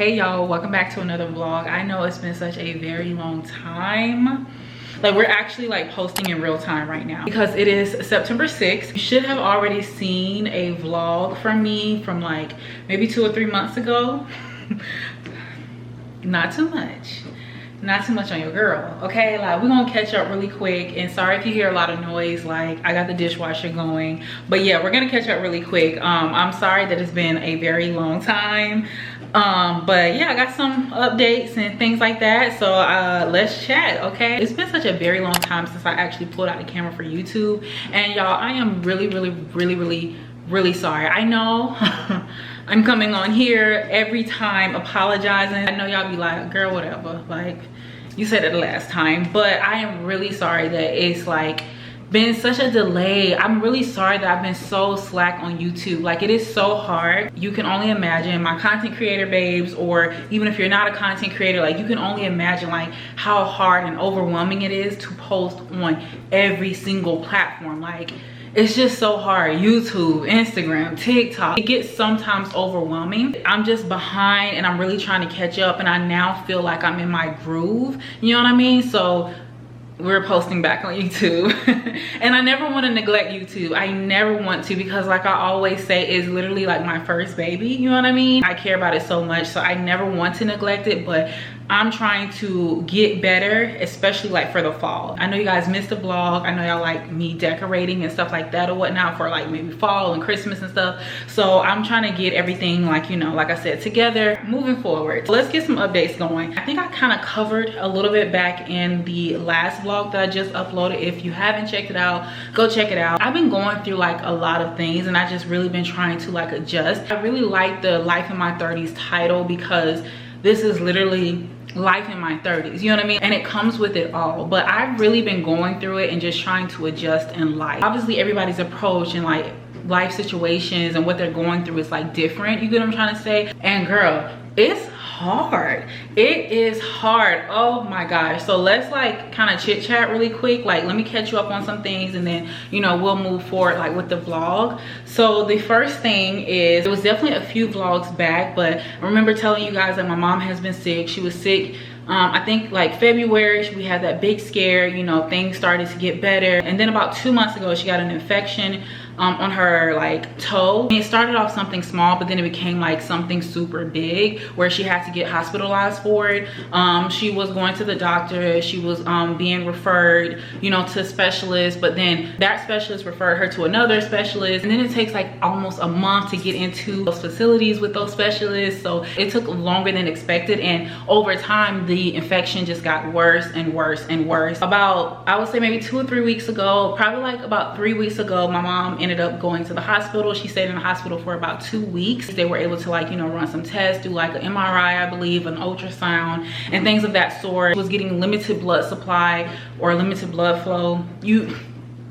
Hey y'all, welcome back to another vlog. I know it's been such a very long time. Like, we're actually like posting in real time right now because it is September 6th. You should have already seen a vlog from me from like maybe 2 or 3 months ago. Not too much on your girl, okay? Like, we're gonna catch up really quick, and sorry if you hear a lot of noise. Like, I got the dishwasher going, but yeah, we're gonna catch up really quick. I'm sorry that it's been a very long time, but yeah, I got some updates and things like that, so let's chat. Okay, it's been such a very long time since I actually pulled out the camera for YouTube, and y'all, I am really sorry. I know I'm coming on here every time apologizing. I know y'all be like, girl, whatever, like you said it the last time, but I am really sorry that it's like been such a delay. I'm really sorry that I've been so slack on YouTube. Like, it is so hard. You can only imagine, my content creator babes, or even if you're not a content creator, like, you can only imagine like how hard and overwhelming it is to post on every single platform. Like, it's just so hard. YouTube, Instagram, TikTok. It gets sometimes overwhelming. I'm just behind and I'm really trying to catch up, and I now feel like I'm in my groove. You know what I mean? So we're posting back on YouTube. And I never want to neglect YouTube. I never want to, because like I always say, it's literally like my first baby. You know what I mean? I care about it so much, so I never want to neglect it, but I'm trying to get better, especially like for the fall. I know you guys missed the vlog. I know y'all like me decorating and stuff like that or whatnot for like maybe fall and Christmas and stuff. So I'm trying to get everything, like, you know, like I said, together moving forward. So let's get some updates going. I think I kind of covered a little bit back in the last vlog that I just uploaded. If you haven't checked it out, go check it out. I've been going through like a lot of things, and I just really been trying to like adjust. I really like the Life in My 30s title, because this is literally life in my 30s, you know what I mean? And it comes with it all, but I've really been going through it and just trying to adjust in life. Obviously everybody's approach and like life situations and what they're going through is like different, you get what I'm trying to say? And girl, it's hard. It is hard. Oh my gosh. So let's like kind of chit chat really quick. Like, let me catch you up on some things, and then, you know, we'll move forward like with the vlog. So the first thing is, it was definitely a few vlogs back, but I remember telling you guys that my mom has been sick. She was sick I think like February. We had that big scare, you know, things started to get better, and then about 2 months ago she got an infection on her like toe. It started off something small, but then it became like something super big where she had to get hospitalized for it. She was going to the doctor. She was being referred, you know, to specialists, but then that specialist referred her to another specialist, and then it takes like almost a month to get into those facilities with those specialists. So it took longer than expected, and over time the infection just got worse and worse and worse. About, I would say maybe 2 or 3 weeks ago, probably like about 3 weeks ago, my mom ended up going to the hospital. She stayed in the hospital for about 2 weeks. They were able to like, you know, run some tests, do like an MRI, I believe, an ultrasound, and things of that sort. She was getting limited blood supply or limited blood flow.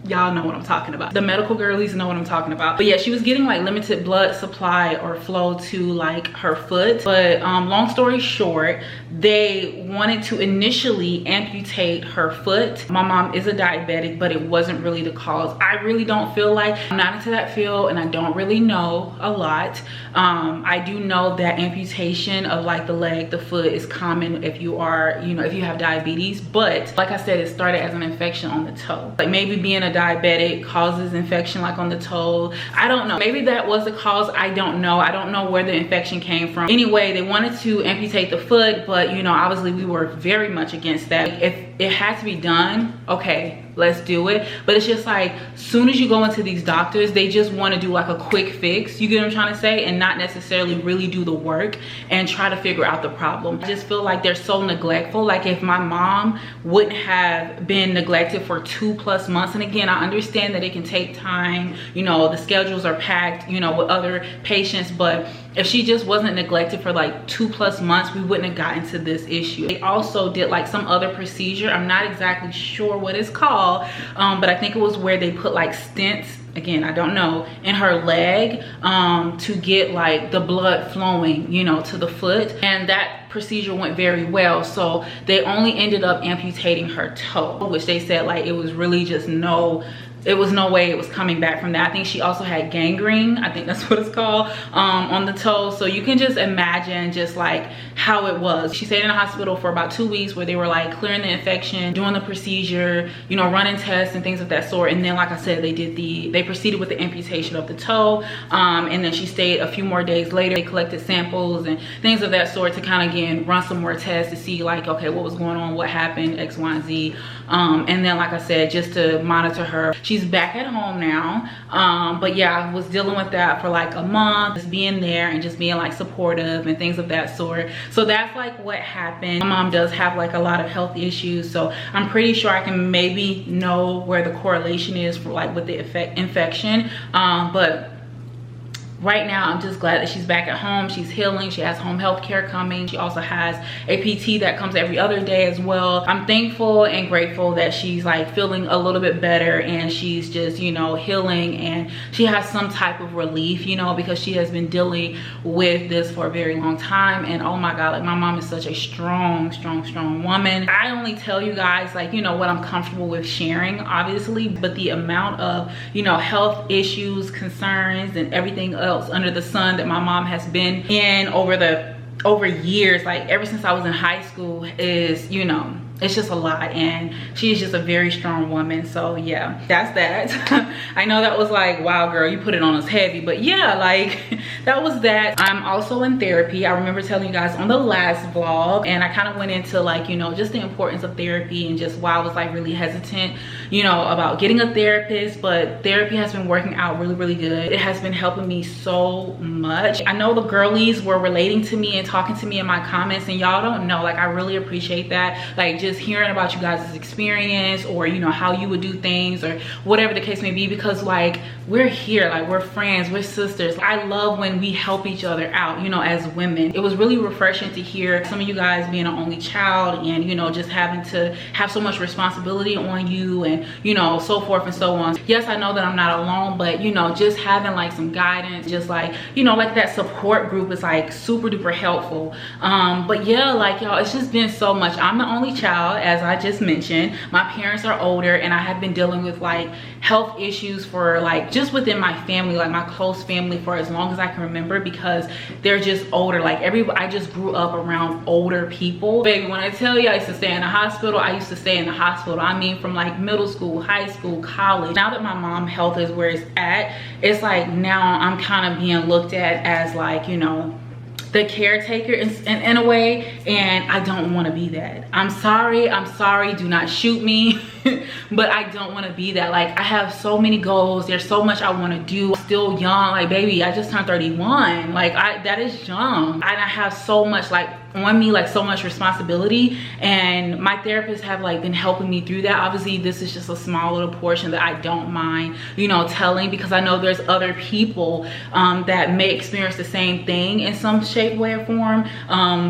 Y'all know what I'm talking about. The medical girlies know what I'm talking about. But yeah, she was getting like limited blood supply or flow to like her foot. But long story short, they wanted to initially amputate her foot. My mom is a diabetic, but it wasn't really the cause. I really don't feel like, I'm not into that field and I don't really know a lot. I do know that amputation of like the leg, the foot is common if you are, you know, if you have diabetes. But like I said, it started as an infection on the toe. Like maybe being a diabetic causes infection like on the toe. I don't know. Maybe that was the cause. I don't know. I don't know where the infection came from. Anyway, they wanted to amputate the foot, but you know, obviously we were very much against that. If it had to be done, okay, let's do it. But it's just like, soon as you go into these doctors, they just want to do like a quick fix, you get what I'm trying to say, and not necessarily really do the work and try to figure out the problem. I just feel like they're so neglectful. Like, if my mom wouldn't have been neglected for 2+ months, and again, I understand that it can take time, you know, the schedules are packed, you know, with other patients, but if she just wasn't neglected for like 2+ months, we wouldn't have gotten to this issue. They also did like some other procedure. I'm not exactly sure what it's called, but I think it was where they put like stents, again, I don't know, in her leg to get like the blood flowing, you know, to the foot. And that procedure went very well. So they only ended up amputating her toe, which they said like it was really just no it was no way it was coming back from that. I think she also had gangrene, I think that's what it's called, on the toe. So you can just imagine just like how it was. She stayed in the hospital for about 2 weeks where they were like clearing the infection, doing the procedure, you know, running tests and things of that sort. And then, like I said, they proceeded with the amputation of the toe. And then she stayed a few more days later. They collected samples and things of that sort to kind of, again, run some more tests to see like, okay, what was going on, what happened, X, Y, and Z. And then, like I said, just to monitor her. She's back at home now. But yeah, I was dealing with that for like a month, just being there and just being like supportive and things of that sort. So that's like what happened. My mom does have like a lot of health issues, so I'm pretty sure I can maybe know where the correlation is for like with the infection. But right now, I'm just glad that she's back at home. She's healing. She has home health care coming. She also has a PT that comes every other day as well. I'm thankful and grateful that she's like feeling a little bit better and she's just, you know, healing, and she has some type of relief, you know, because she has been dealing with this for a very long time. And oh my God, like my mom is such a strong woman. I only tell you guys like, you know, what I'm comfortable with sharing, obviously, but the amount of, you know, health issues, concerns, and everything else under the sun that my mom has been in over years, like ever since I was in high school, is, you know, it's just a lot. And she's just a very strong woman. So yeah, that's that. I know that was like, wow girl, you put it on us heavy, but yeah, like that was that. I'm also in therapy. I remember telling you guys on the last vlog, and I kind of went into like, you know, just the importance of therapy and just why I was like really hesitant, you know, about getting a therapist. But therapy has been working out really good. It has been helping me so much. I know the girlies were relating to me and talking to me in my comments, and y'all don't know, like I really appreciate that. Like just hearing about you guys' experience, or you know, how you would do things, or whatever the case may be, because like we're here, like we're friends, we're sisters. I love when we help each other out, you know, as women. It was really refreshing to hear some of you guys being an only child, and you know, just having to have so much responsibility on you, and you know, so forth and so on. Yes, I know that I'm not alone, but you know, just having like some guidance, just like, you know, like that support group is like super duper helpful. But yeah, like y'all, it's just been so much. I'm the only child, as I just mentioned. My parents are older, and I have been dealing with like health issues for like just within my family, like my close family, for as long as I can remember, because they're just older. Like I just grew up around older people. Baby, when I tell you I used to stay in the hospital, I used to stay in the hospital. I mean, from like middle school, high school, college. Now that my mom's health is where it's at, it's like now I'm kind of being looked at as like, you know, the caretaker in a way, and I don't want to be that. I'm sorry, do not shoot me. But I don't want to be that. Like I have so many goals, there's so much I want to do. I'm still young, like baby, I just turned 31. Like that is young, and I have so much like on me, like so much responsibility, and my therapists have like been helping me through that. Obviously this is just a small little portion that I don't mind, you know, telling, because I know there's other people that may experience the same thing in some shape, way, or form.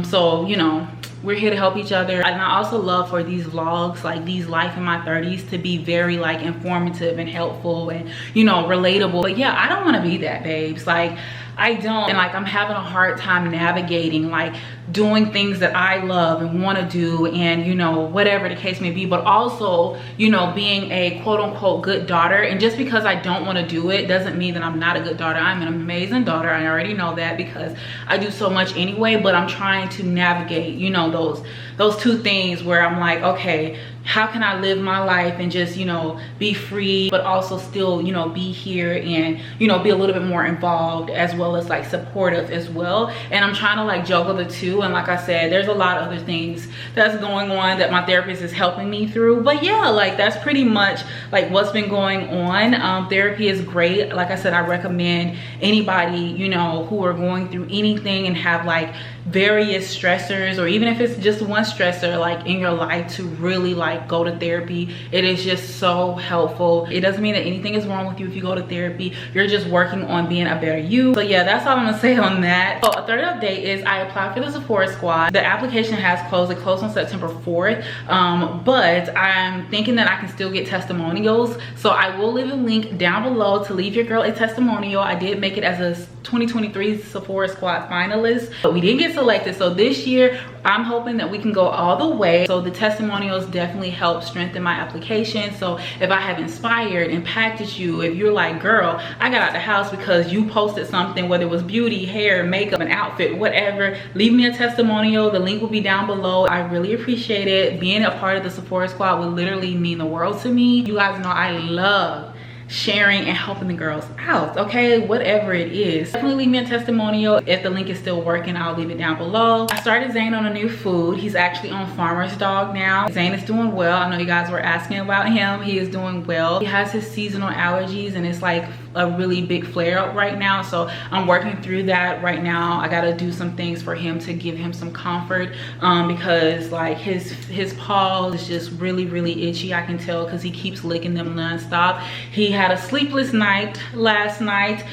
So you know, we're here to help each other. And I also love for these vlogs, like these life in my 30s, to be very like informative and helpful and, you know, relatable. But yeah, I don't want to be that, babes. Like I don't. And like I'm having a hard time navigating like doing things that I love and want to do, and you know, whatever the case may be, but also, you know, being a quote unquote good daughter. And just because I don't want to do it doesn't mean that I'm not a good daughter. I'm an amazing daughter. I already know that because I do so much anyway, but I'm trying to navigate, you know, those two things where I'm like, okay, how can I live my life and just, you know, be free, but also still, you know, be here and, you know, be a little bit more involved, as well as like supportive as well. And I'm trying to like juggle the two. And like I said, there's a lot of other things that's going on that my therapist is helping me through. But yeah, like that's pretty much like what's been going on. Therapy is great. Like I said, I recommend anybody, you know, who are going through anything and have like various stressors, or even if it's just one stressor like in your life, to really like go to therapy. It is just so helpful. It doesn't mean that anything is wrong with you if you go to therapy. You're just working on being a better you. So yeah, that's all I'm gonna say on that. So a third update is I applied for the Sephora squad. The application has closed. It closed on September 4th, but I'm thinking that I can still get testimonials. So I will leave a link down below to leave your girl a testimonial. I did make it as a 2023 Sephora Squad finalists, but we didn't get selected. So this year I'm hoping that we can go all the way. So the testimonials definitely help strengthen my application. So if I have inspired, impacted you, if you're like, girl, I got out the house because you posted something, whether it was beauty, hair, makeup, an outfit, whatever, leave me a testimonial. The link will be down below. I really appreciate it. Being a part of the Sephora Squad would literally mean the world to me. You guys know I love sharing and helping the girls out, okay, whatever it is. Definitely leave me a testimonial. If the link is still working, I'll leave it down below. I started Zane on a new food. He's actually on Farmer's Dog now. Zane is doing well. I know you guys were asking about him. He is doing well. He has his seasonal allergies and it's like a really big flare up right now, so I'm working through that right now. I gotta do some things for him to give him some comfort, because like his paw is just really itchy. I can tell because he keeps licking them nonstop. He had a sleepless night last night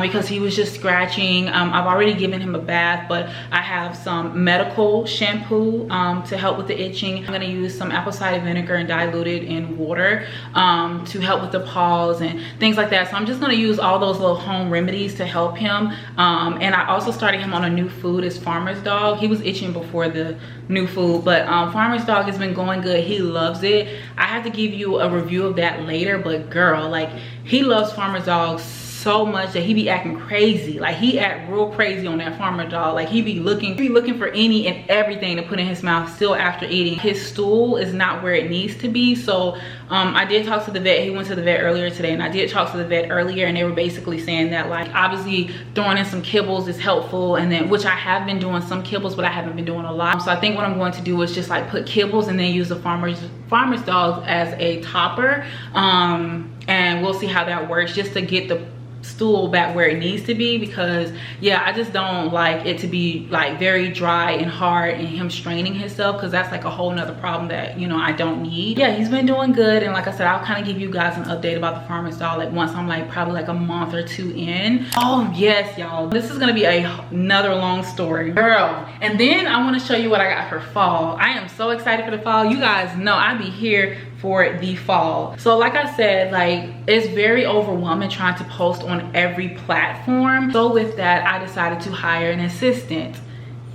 because he was just scratching. I've already given him a bath, but I have some medical shampoo to help with the itching. I'm gonna use some apple cider vinegar and dilute it in water to help with the paws and things like that. So I'm just gonna use all those little home remedies to help him. And I also started him on a new food. It's Farmer's Dog. He was itching before the new food, but Farmer's Dog has been going good. He loves it. I have to give you a review of that later, but girl, like, he loves Farmer's Dog so much that he be acting crazy. Like, he act real crazy on that Farmer Dog. Like, he be looking for any and everything to put in his mouth still after eating. His stool is not where it needs to be. So I did talk to the vet. He went to the vet earlier today, and I did talk to the vet earlier, and they were basically saying that, like, obviously throwing in some kibbles is helpful, and then, which I have been doing some kibbles, but I haven't been doing a lot. So I think what I'm going to do is just like put kibbles and then use the Farmer's Dog as a topper, and we'll see how that works, just to get the stool back where it needs to be, because yeah, I just don't like it to be like very dry and hard and him straining himself, because that's like a whole nother problem that, you know, I don't need. Yeah, he's been doing good, and like I said, I'll kind of give you guys an update about the Farmer's Dog like once I'm like probably like a month or two in. Oh yes, y'all, this is gonna be another long story, girl. And then I want to show you what I got for fall. I am so excited for the fall. You guys know I be here for the fall. So like I said, like, it's very overwhelming trying to post on every platform. So with that, I decided to hire an assistant.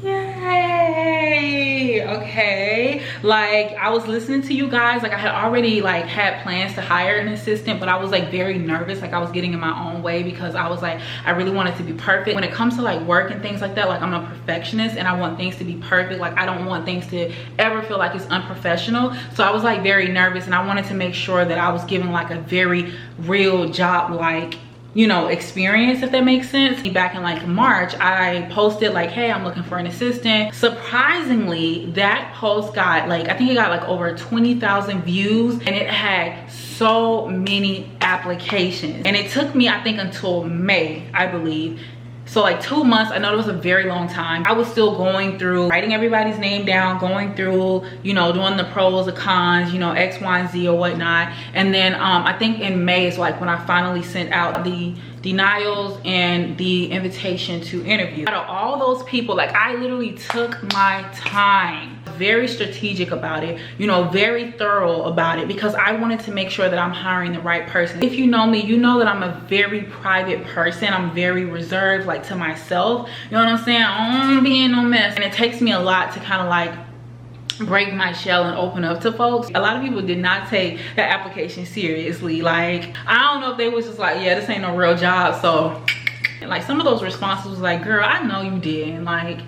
Yay! Okay, like, I was listening to you guys. Like, I had already like had plans to hire an assistant, but I was like very nervous. Like, I was getting in my own way because I was like, I really wanted to be perfect when it comes to like work and things like that. Like, I'm a perfectionist and I want things to be perfect. Like, I don't want things to ever feel like it's unprofessional. So I was like very nervous, and I wanted to make sure that I was giving like a very real job, like, you know, experience, if that makes sense. Back in like March, I posted like, hey, I'm looking for an assistant. Surprisingly, that post got like, I think it got like over 20,000 views, and it had so many applications. And it took me, I think, until May, I believe. So like 2 months. I know it was a very long time. I was still going through writing everybody's name down, going through, you know, doing the pros, the cons, you know, X, Y, and Z or whatnot. And then I think in May is like when I finally sent out the denials and the invitation to interview. Out of all those people, like, I literally took my time, very strategic about it, you know, very thorough about it, because I wanted to make sure that I'm hiring the right person. If you know me, you know that I'm a very private person. I'm very reserved, like, to myself, you know what I'm saying? I don't be in no mess, and it takes me a lot to kind of like break my shell and open up to folks. A lot of people did not take that application seriously. Like, I don't know if they was just like, yeah, this ain't no real job. So like, some of those responses was like, girl, I know you did. Like,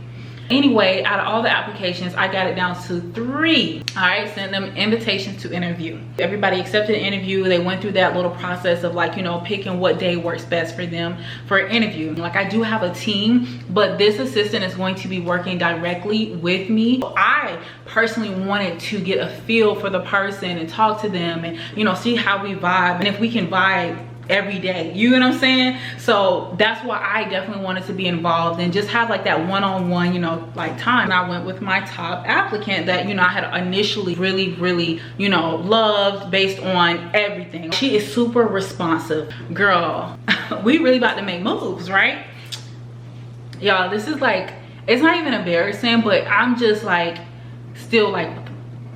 anyway, out of all the applications, I got it down to 3. All right, sent them invitations to interview. Everybody accepted the interview. They went through that little process of like, you know, picking what day works best for them for an interview. Like, I do have a team, but this assistant is going to be working directly with me. I personally wanted to get a feel for the person and talk to them and, you know, see how we vibe and if we can vibe every day, you know what I'm saying? So that's why I definitely wanted to be involved and just have like that one-on-one, you know, like time. And I went with my top applicant that, you know, I had initially really, you know, loved based on everything. She is super responsive. Girl, we really about to make moves, right? Y'all, this is like, it's not even embarrassing, but I'm just like, still like,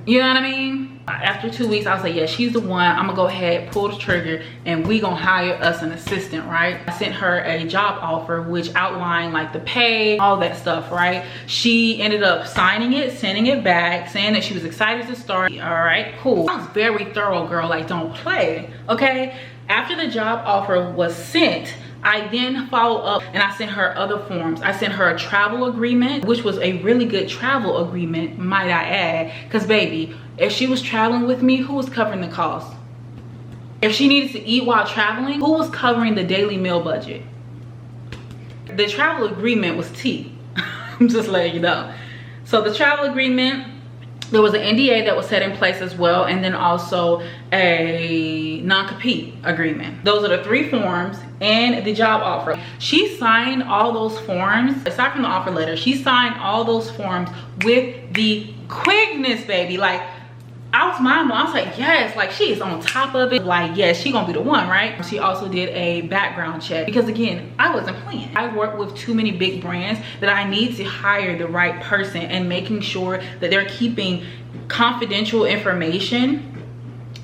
You know what I mean? After 2 weeks, I was like, yeah, she's the one. I'm gonna go ahead, pull the trigger, and we gonna hire us an assistant, right? I sent her a job offer, which outlined like the pay, all that stuff, right? She ended up signing it, sending it back, saying that she was excited to start. All right, cool. I was very thorough, girl, like don't play, okay? After the job offer was sent, I then followed up and I sent her other forms. I sent her a travel agreement, which was a really good travel agreement, might I add. Because baby, if she was traveling with me, who was covering the cost? If she needed to eat while traveling, who was covering the daily meal budget? The travel agreement was tea. I'm just letting you know. So the travel agreement, there was an NDA that was set in place as well, and then also a non-compete agreement. Those are the 3 forms and the job offer. She signed all those forms, aside from the offer letter, she signed all those forms with the quickness, baby. Like, I was mindful. I was like, yes, like she is on top of it. Like, yes, she gonna be the one, right? She also did a background check because again, I wasn't playing. I work with too many big brands that I need to hire the right person and making sure that they're keeping confidential information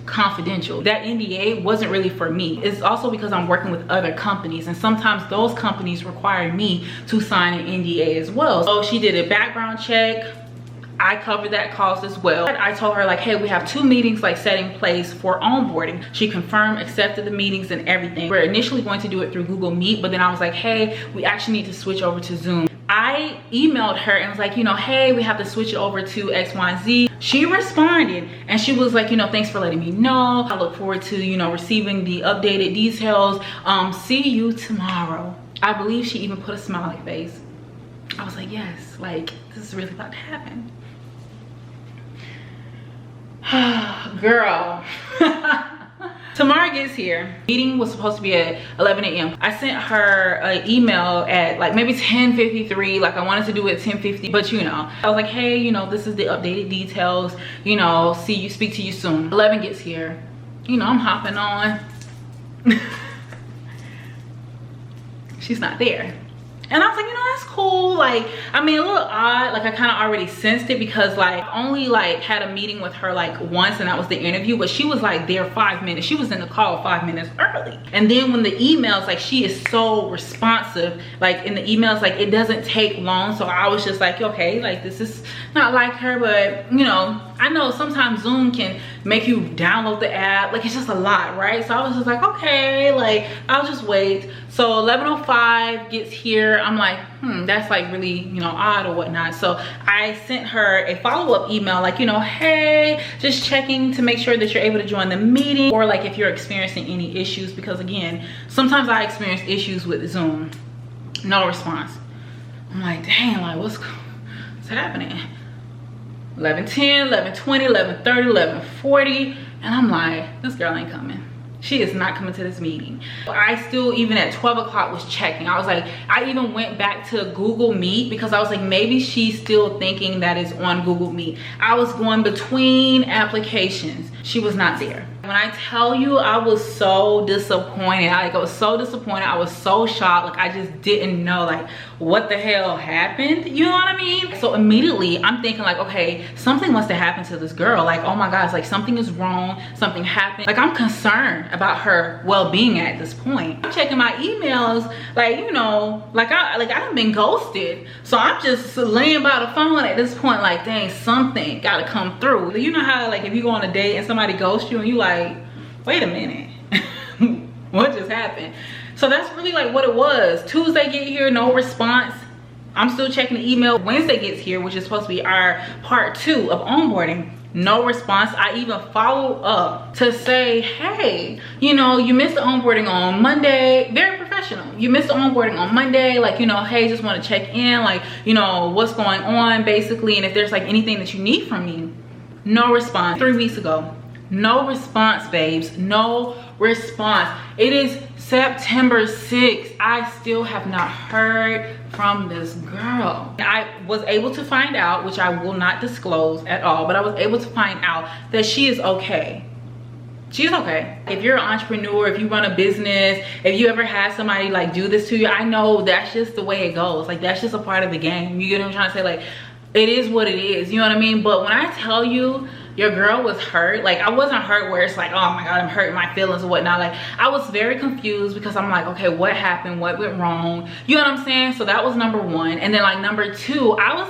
confidential. That NDA wasn't really for me. It's also because I'm working with other companies, and sometimes those companies require me to sign an NDA as well. So she did a background check. I covered that cost as well. I told her like, hey, we have 2 meetings like set in place for onboarding. She confirmed, accepted the meetings and everything. We're initially going to do it through Google Meet, but then I was like, hey, we actually need to switch over to Zoom. I emailed her and was like, you know, hey, we have to switch it over to X, Y, and Z. She responded and she was like, you know, thanks for letting me know. I look forward to, you know, receiving the updated details. See you tomorrow. I believe she even put a smiley face. I was like, yes, like this is really about to happen. Girl. Tamara gets here. Meeting was supposed to be at 11 a.m. I sent her an email at like maybe 10:53. Like I wanted to do it at 10:50, but you know, I was like, hey, you know, this is the updated details. You know, speak to you soon. 11 gets here. You know, I'm hopping on. She's not there. And I was like, you know, that's cool. Like, I mean, a little odd. Like, I kind of already sensed it because, like, I only, like, had a meeting with her, like, once, and that was the interview. But she was, like, there 5 minutes. She was in the call 5 minutes early. And then when the emails, like, she is so responsive. Like, in the emails, like, it doesn't take long. So I was just like, okay, like, this is not like her. But, you know, I know sometimes Zoom can make you download the app. Like, it's just a lot, right? So I was just like, okay, like, I'll just wait. So 11:05 gets here. I'm like, that's like really, you know, odd or whatnot. So I sent her a follow-up email like, you know, hey, just checking to make sure that you're able to join the meeting, or like if you're experiencing any issues, because again, sometimes I experience issues with Zoom. No response. I'm like, dang, like what's happening? 11:10, 11:20, 11:30, 11:40, and I'm like, this girl ain't coming. She is not coming to this meeting. I still, even at 12 o'clock, was checking. I was like, I even went back to Google Meet because I was like, maybe she's still thinking that it's on Google Meet. I was going between applications. She was not there. When I tell you, I was so disappointed. I was so disappointed. I was so shocked. Like, I just didn't know, like, what the hell happened. You know what I mean? So immediately, I'm thinking like, okay, something must have happened to this girl. Like, oh my gosh, like something is wrong. Something happened. Like, I'm concerned about her well-being at this point. I'm checking my emails, like, you know, like I've been ghosted. So I'm just laying by the phone at this point, like, dang, something gotta come through. You know how, like, if you go on a date and somebody ghosts you and you like, wait a minute, what just happened? So that's really like what it was. Tuesday get here, no response. I'm still checking the email. Wednesday gets here, which is supposed to be our part 2 of onboarding. No response. I even follow up to say, hey, you know, you missed the onboarding on Monday. Very professional. You missed the onboarding on Monday. Like, you know, hey, just want to check in. Like, you know, what's going on basically. And if there's like anything that you need from me. No response. 3 weeks ago. No response, babes. No response. It is September 6th. I still have not heard from this girl. I was able to find out, which I will not disclose at all, but I was able to find out that she is okay. She's okay. If you're an entrepreneur, if you run a business, if you ever had somebody like do this to you, I know that's just the way it goes. Like, that's just a part of the game. You get what I'm trying to say? Like, it is what it is. You know what I mean? But when I tell you, your girl was hurt. Like, I wasn't hurt where it's like, oh my God, I'm hurting my feelings or whatnot. Like, I was very confused because I'm like, okay, what happened? What went wrong? You know what I'm saying? So that was number one. And then like number two, I was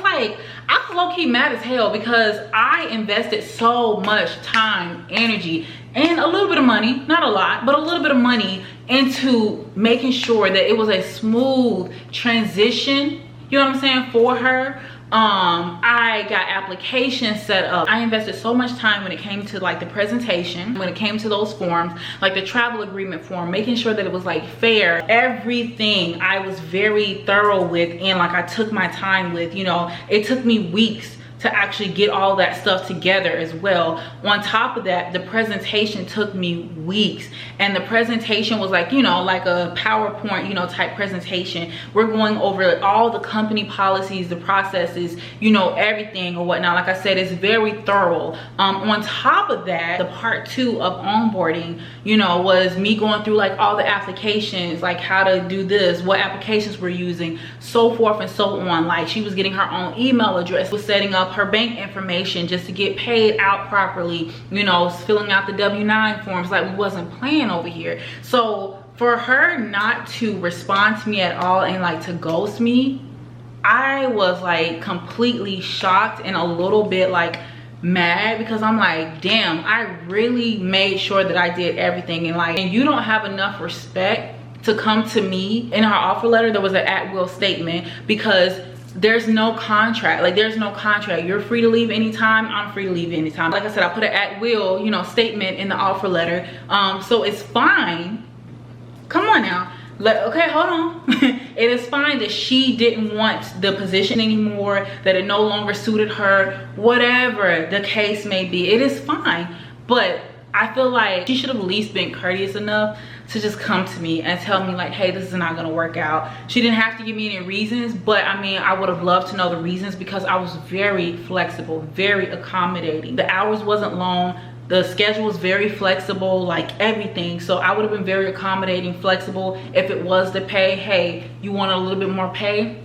low-key mad as hell because I invested so much time, energy, and a little bit of money, not a lot, but a little bit of money into making sure that it was a smooth transition, you know what I'm saying, for her. I got applications set up. I invested so much time when it came to like the presentation, when it came to those forms, like the travel agreement form, making sure that it was like fair. Everything I was very thorough with, and like I took my time with, you know, it took me weeks to actually get all that stuff together as well. On top of that, the presentation took me weeks, and the presentation was like, you know, like a PowerPoint, you know, type presentation. We're going over all the company policies, the processes, you know, everything or whatnot. Like I said, it's very thorough. On top of that, the part two of onboarding, you know, was me going through like all the applications, like how to do this, what applications we're using, so forth and so on. Like, she was getting her own email address, was setting up her bank information just to get paid out properly, you know, filling out the W-9 forms. Like, we wasn't playing over here. So for her not to respond to me at all and like to ghost me, I was like completely shocked and a little bit like mad, because I'm like, damn, I really made sure that I did everything. And like, and you don't have enough respect to come to me. In her offer letter, there was an at-will statement, because there's no contract. Like, there's no contract. You're free to leave anytime. I'm free to leave anytime. Like I said, I put an at-will, you know, statement in the offer letter. So it's fine. Come on now. Okay, hold on. It is fine that she didn't want the position anymore, that it no longer suited her, whatever the case may be. It is fine. But I feel like she should have at least been courteous enough to just come to me and tell me like, hey, this is not gonna work out. She didn't have to give me any reasons, but I mean, I would have loved to know the reasons, because I was very flexible, very accommodating. The hours wasn't long. The schedule was very flexible, like everything. So I would have been very accommodating, flexible. If it was the pay, hey, you want a little bit more pay?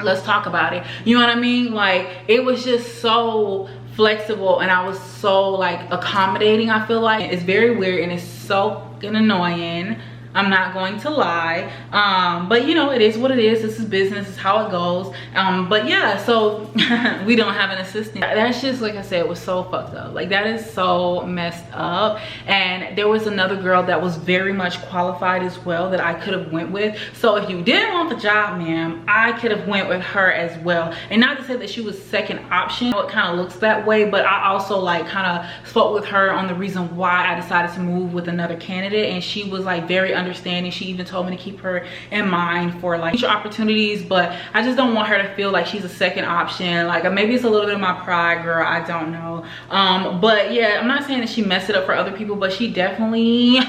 Let's talk about it. You know what I mean? Like, it was just so flexible, and I was so like accommodating. I feel like it's very weird, and it's so annoying. I'm not going to lie. But you know, it is what it is. This is business. It's how it goes. But yeah, so we don't have an assistant. That's just, like I said, it was so fucked up. Like, that is so messed up. And there was another girl that was very much qualified as well that I could have went with. So if you didn't want the job, ma'am, I could have went with her as well. And not to say that she was second option. It kind of looks that way, but I also like kind of spoke with her on the reason why I decided to move with another candidate, and she was like very understanding. She even told me to keep her in mind for like future opportunities, but I just don't want her to feel like she's a second option. Like, maybe it's a little bit of my pride, girl, I don't know. But yeah, I'm not saying that she messed it up for other people, but she definitely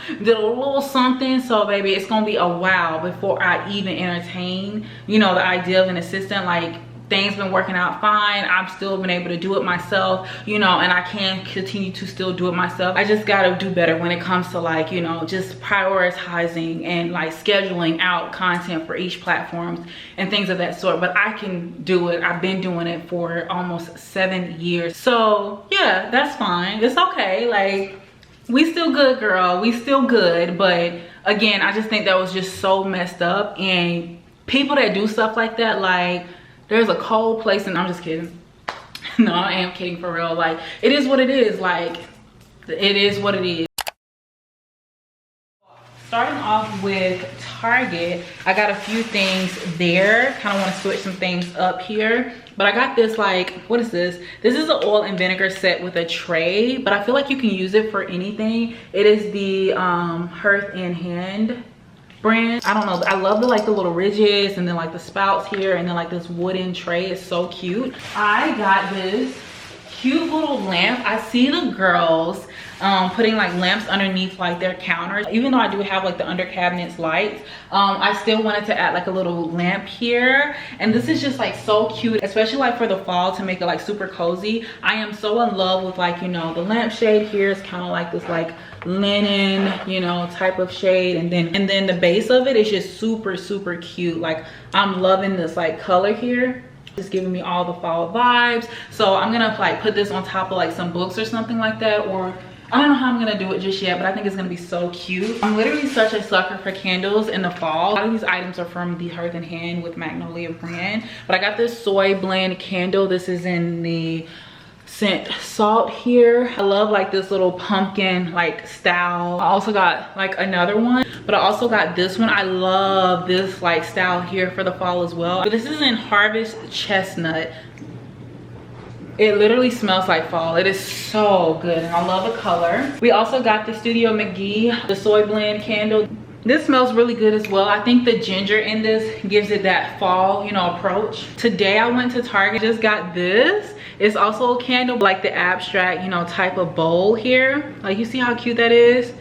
did a little something. So baby, it's gonna be a while before I even entertain, you know, the idea of an assistant. Like, things been working out fine. I've still been able to do it myself, you know, and I can continue to still do it myself. I just gotta do better when it comes to like, you know, just prioritizing and like scheduling out content for each platform and things of that sort. But I can do it. I've been doing it for almost 7 years. So yeah, that's fine. It's okay. Like, we still good, girl. We still good. But again, I just think that was just so messed up. And people that do stuff like that, like, there's a cold place, and I'm just kidding. No, I am kidding for real. Like, it is what it is. Like, it is what it is. Starting off with Target, I got a few things there. Kind of want to switch some things up here. But I got this, like, what is this? This is an oil and vinegar set with a tray, but I feel like you can use it for anything. It is the Hearth in Hand brand. I don't know, I love the like the little ridges, and then like the spouts here, and then like this wooden tray is so cute. I got this cute little lamp. I see the girls putting like lamps underneath like their counters. Even though I do have like the under cabinets lights, I still wanted to add like a little lamp here. And this is just like so cute, especially like for the fall, to make it like super cozy. I am so in love with like, you know, the lampshade here is kind of like this like linen, you know, type of shade, and then the base of it is just super cute. Like, I'm loving this like color here. It's giving me all the fall vibes. So I'm gonna like put this on top of like some books or something like that, or I don't know how I'm gonna do it just yet, but I think it's gonna be so cute. I'm literally such a sucker for candles in the fall. A lot of these items are from the Hearth and Hand with Magnolia brand, but I got this soy blend candle. This is in the scent Salt here. I love like this little pumpkin like style. I also got like another one, but I also got this one. I love this like style here for the fall as well. But this is in Harvest Chestnut. It literally smells like fall. It is so good and I love the color. We also got the Studio McGee, the soy blend candle. This smells really good as well. I think the ginger in this gives it that fall, you know, approach. Today I went to Target, just got this. It's also a candle, like the abstract, you know, type of bowl here. Like, you see how cute that is?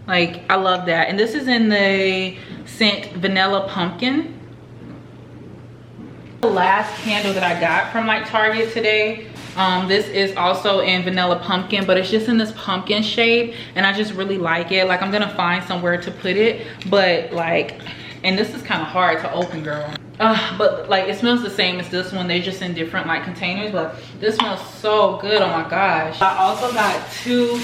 Like, I love that. And this is in the scent Vanilla Pumpkin. The last candle that I got from like Target today, this is also in Vanilla Pumpkin, but it's just in this pumpkin shape and I just really like it. Like, I'm gonna find somewhere to put it, but like, and this is kind of hard to open, girl. But like, it smells the same as this one. They're just in different like containers, but this smells so good. Oh my gosh. I also got 2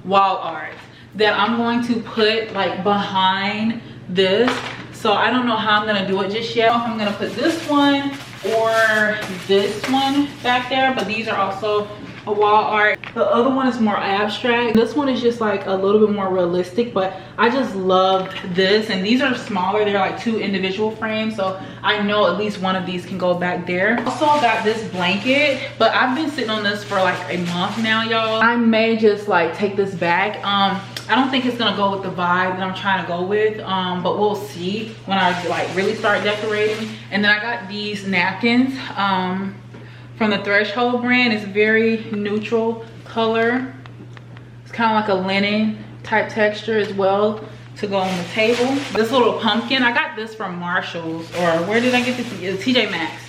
wall arts that I'm going to put like behind this. So I don't know how I'm gonna do it just yet. If I'm gonna put this one or this one back there, but these are also a wall art. The other one is more abstract. This one is just like a little bit more realistic, but I just love this. And these are smaller. They're like 2 individual frames, so I know at least one of these can go back there. Also got this blanket, but I've been sitting on this for like a month now, y'all. I may just like take this back. I don't think it's gonna go with the vibe that I'm trying to go with, but we'll see when I like really start decorating. And then I got these napkins from the Threshold brand. It's very neutral color. It's kind of like a linen type texture as well to go on the table. This little pumpkin, I got this from Marshall's, or where did I get this? TJ Maxx.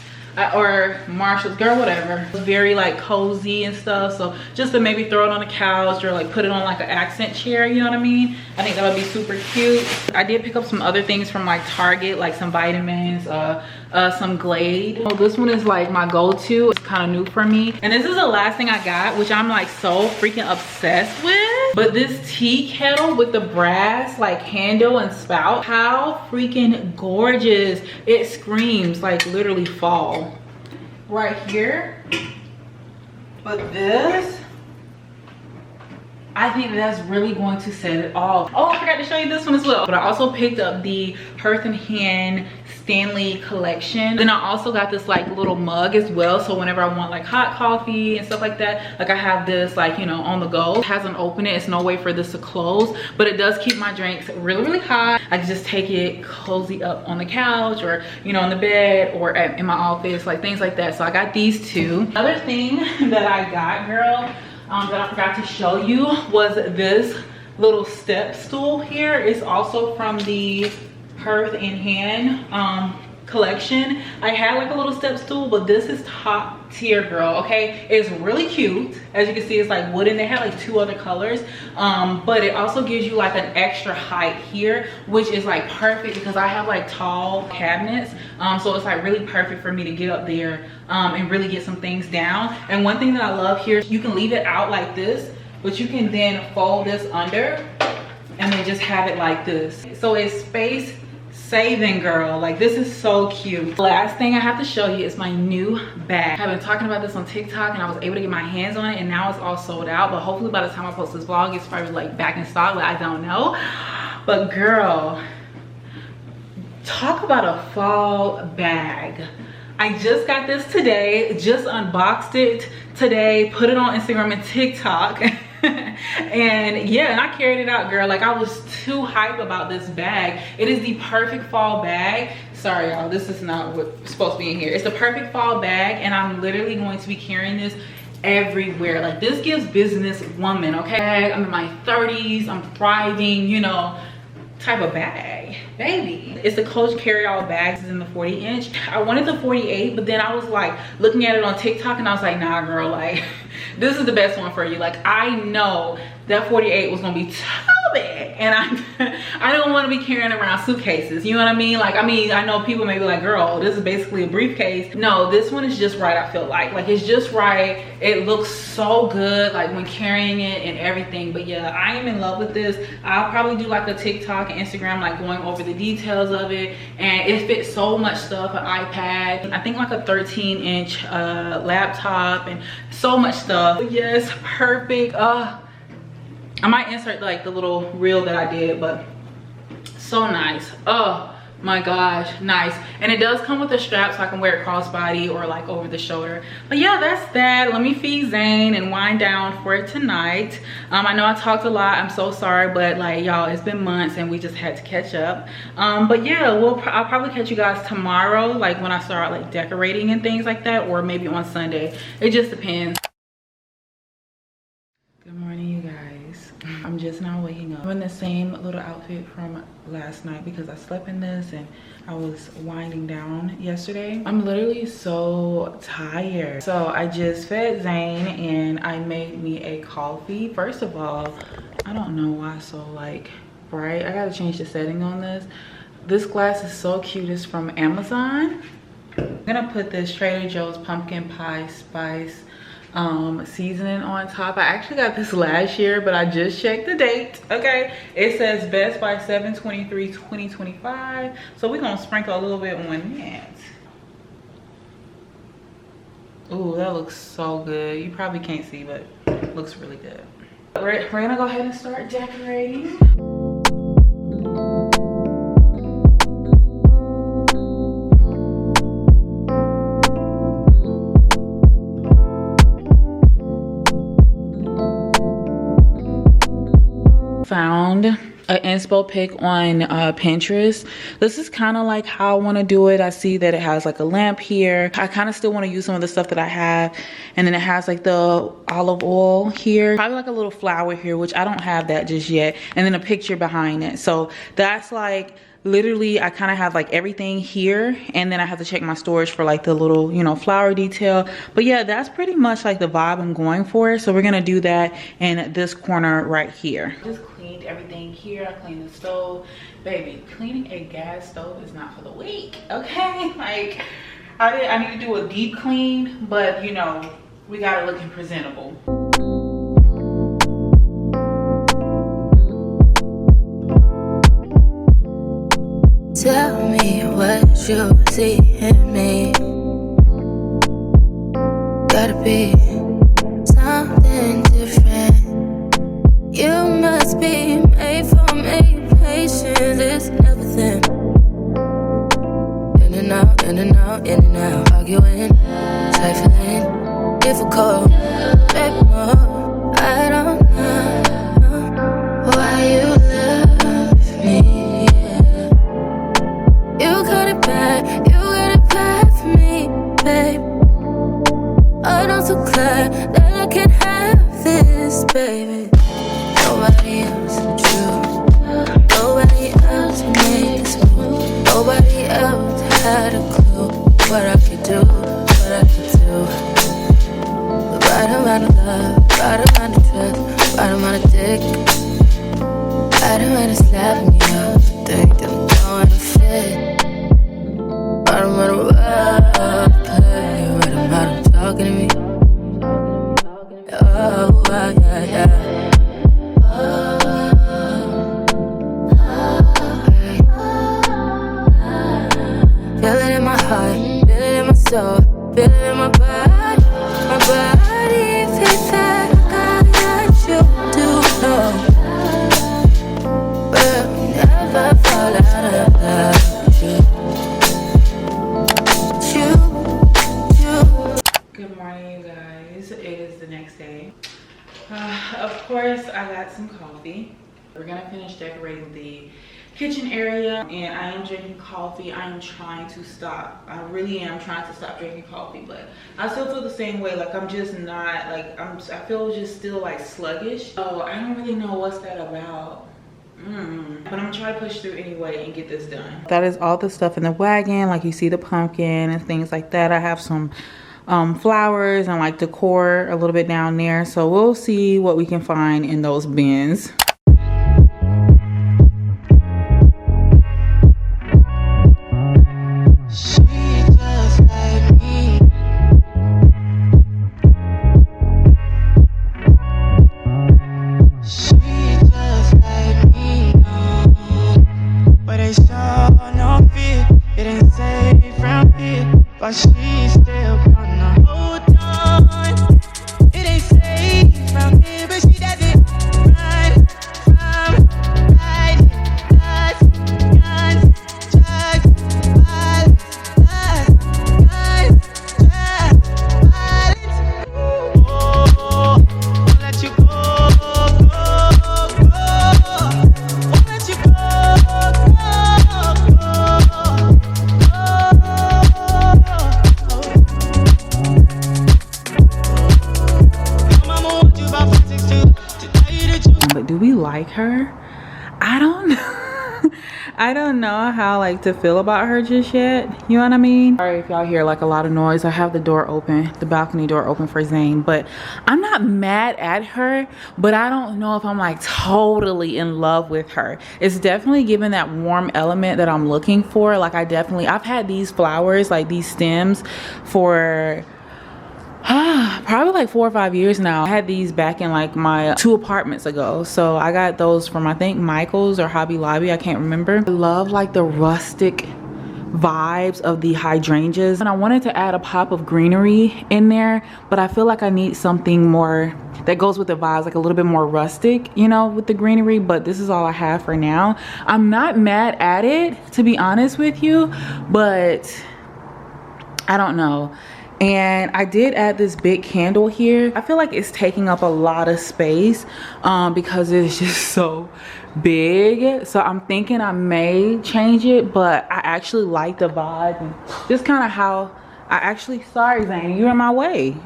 Or Marshall's, girl, whatever. It's very like cozy and stuff, so just to maybe throw it on the couch or like put it on like an accent chair, you know what I mean? I think that'll be super cute. I did pick up some other things from like Target, like some vitamins, some Glade. Oh, this one is like my go-to. It's kind of new for me, and this is the last thing I got, which I'm like so freaking obsessed with. But this tea kettle with the brass like handle and spout, how freaking gorgeous. It screams like literally fall right here. But this, I think that's really going to set it off. Oh, I forgot to show you this one as well. But I also picked up the Hearth and Hand Stanley collection. Then I also got this like little mug as well, so whenever I want like hot coffee and stuff like that, like I have this like, you know, on the go. It hasn't opened it. It's no way for this to close, but it does keep my drinks really, really hot. I can just take it cozy up on the couch, or you know, in the bed, or in my office, like things like that. So I got these 2. Another thing that I got, girl, that I forgot to show you was this little step stool here. It's also from the Hearth and Hand collection. I had like a little step stool, but this is top tier, girl. Okay, it's really cute. As you can see, it's like wooden. They have like 2 other colors, but it also gives you like an extra height here, which is like perfect because I have like tall cabinets, so it's like really perfect for me to get up there and really get some things down. And one thing that I love here, you can leave it out like this, but you can then fold this under and then just have it like this. So it's space saving, girl. Like, this is so cute. The last thing I have to show you is my new bag. I've been talking about this on TikTok and I was able to get my hands on it, and now it's all sold out, but hopefully by the time I post this vlog it's probably like back in stock, but I don't know. But girl, talk about a fall bag. I just got this today, just unboxed it today, put it on Instagram and TikTok. And yeah, and I carried it out, girl. Like, I was too hype about this bag. It is the perfect fall bag. Sorry y'all, this is not what's supposed to be in here. It's the perfect fall bag, and I'm literally going to be carrying this everywhere. Like, this gives business woman, okay? I'm in my 30s, I'm thriving, you know, type of bag, baby. It's the Coach carry-all bag. It's in the 40-inch. I wanted the 48, but then I was like looking at it on TikTok and I was like, nah, girl, like this is the best one for you. Like, I know that 48 was gonna be too bag, and I don't want to be carrying around suitcases, you know what I mean? Like, I know people may be like, girl, this is basically a briefcase. No, this one is just right. I feel like it's just right. It looks so good, like when carrying it and everything. But yeah, I am in love with this. I'll probably do like a TikTok and Instagram, like going over the details of it. And it fits so much stuff, an iPad, I think like a 13-inch laptop, and so much stuff. But yes, perfect. I might insert like the little reel that I did, but so nice. Oh my gosh, nice. And it does come with a strap, so I can wear it crossbody or like over the shoulder. But yeah, that's that. Let me feed Zane and wind down for tonight. I know I talked a lot, I'm so sorry, but like y'all, it's been months and we just had to catch up. But yeah, I'll probably catch you guys tomorrow, like when I start like decorating and things like that, or maybe on Sunday. It just depends. Good morning, you guys. I'm just now waking up. I'm in the same little outfit from last night because I slept in this and I was winding down yesterday. I'm literally so tired. So I just fed Zane and I made me a coffee. First of all, I don't know why it's so like bright. I gotta change the setting on this. This glass is so cute. It's from Amazon. I'm gonna put this Trader Joe's pumpkin pie spice seasoning on top. I actually got this last year, but I just checked the date. Okay, it says best by 7/23/2025, so we're gonna sprinkle a little bit on that. Ooh, that looks so good. You probably can't see, but it looks really good. We're gonna go ahead and start decorating. Found an inspo pic on Pinterest. This is kind of like how I want to do it. I see that it has like a lamp here. I kind of still want to use some of the stuff that I have, and then it has like the olive oil here, probably like a little flower here, which I don't have that just yet, and then a picture behind it. So that's like literally I kind of have like everything here, and then I have to check my storage for like the little, you know, flower detail. But yeah, that's pretty much like the vibe I'm going for. So we're gonna do that in this corner right here. Just cleaned everything here. I cleaned the stove. Baby, cleaning a gas stove is not for the weak, okay? Like I need to do a deep clean, but you know, we got it looking presentable. Tell me what you see in me. Gotta be something different. You must be made for me. Patience is never thin. In and out, in and out, in and out. Arguing, trifling, difficult. Baby, more. I don't know why you love me. You got it bad for me, babe. I'm so glad that I can have this, baby. Nobody else, true. Nobody else made this move. Nobody else had a clue what I could do, what I could do. The right amount of love, right amount of trust, right amount of dick. Right amount of slapping me up, they don't know how to fit. Right amount of love, play, right amount of talking to me. Oh, yeah, yeah. Feel it in my heart, feel it in my soul, feel it in my body. My body feels like that you do know. We'll never fall out of love. Good morning, you guys. It is the next day. Of course, I got some coffee. We're gonna finish decorating the kitchen area, and I am drinking coffee. I am trying to stop. I really am trying to stop drinking coffee, but I still feel the same way. Like I'm just not like I feel just still like sluggish. So I don't really know what's that about. But I'm gonna try to push through anyway and get this done. That is all the stuff in the wagon. Like you see the pumpkin and things like that. I have some flowers and like decor a little bit down there. So we'll see what we can find in those bins. but she's still gonna hold on. It ain't safe around here, but she doesn't run from right. Guns, drugs, violence, guns, drugs, violence. Oh, won't let you go, won't let you go, But do we like her? I don't know. I don't know how like to feel about her just yet. You know what I mean? Sorry if y'all hear like a lot of noise. I have the door open, the balcony door open for Zane, but I'm not mad at her, but I don't know if I'm like totally in love with her. It's definitely giving that warm element that I'm looking for. Like I've had these flowers, like these stems for probably like 4 or 5 years now. I had these back in like my 2 apartments ago, so I got those from I think Michael's or Hobby Lobby, I can't remember. I love like the rustic vibes of the hydrangeas, and I wanted to add a pop of greenery in there, but I feel like I need something more that goes with the vibes, like a little bit more rustic, you know, with the greenery. But this is all I have for now. I'm not mad at it, to be honest with you, but I don't know. And I did add this big candle here. I feel like it's taking up a lot of space because it's just so big. So I'm thinking I may change it, but I actually like the vibe and just kind of how I actually, sorry Zane, you're in my way.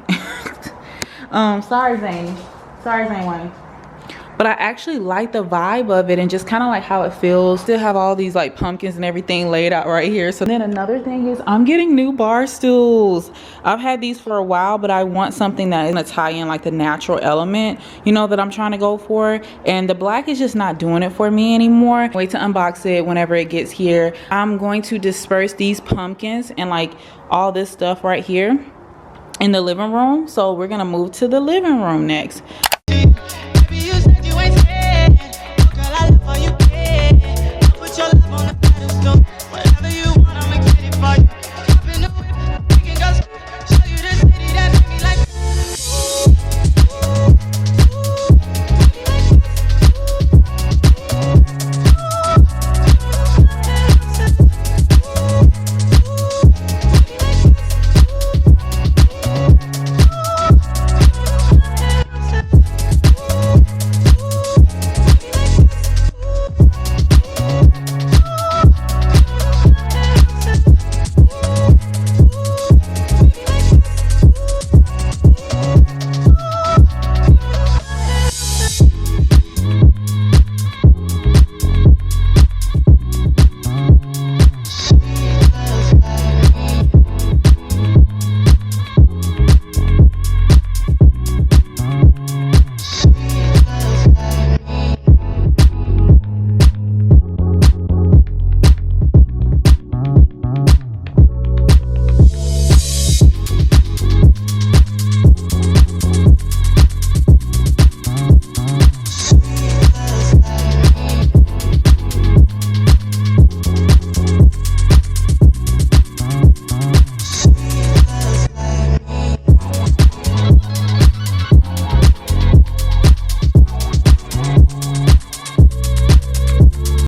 Sorry Zane Wayne. But I actually like the vibe of it and just kind of like how it feels. Still have all these like pumpkins and everything laid out right here. So then another thing is I'm getting new bar stools. I've had these for a while, but I want something that is gonna tie in like the natural element, you know, that I'm trying to go for. And the black is just not doing it for me anymore. Wait to unbox it whenever it gets here. I'm going to disperse these pumpkins and like all this stuff right here in the living room. So we're gonna move to the living room next.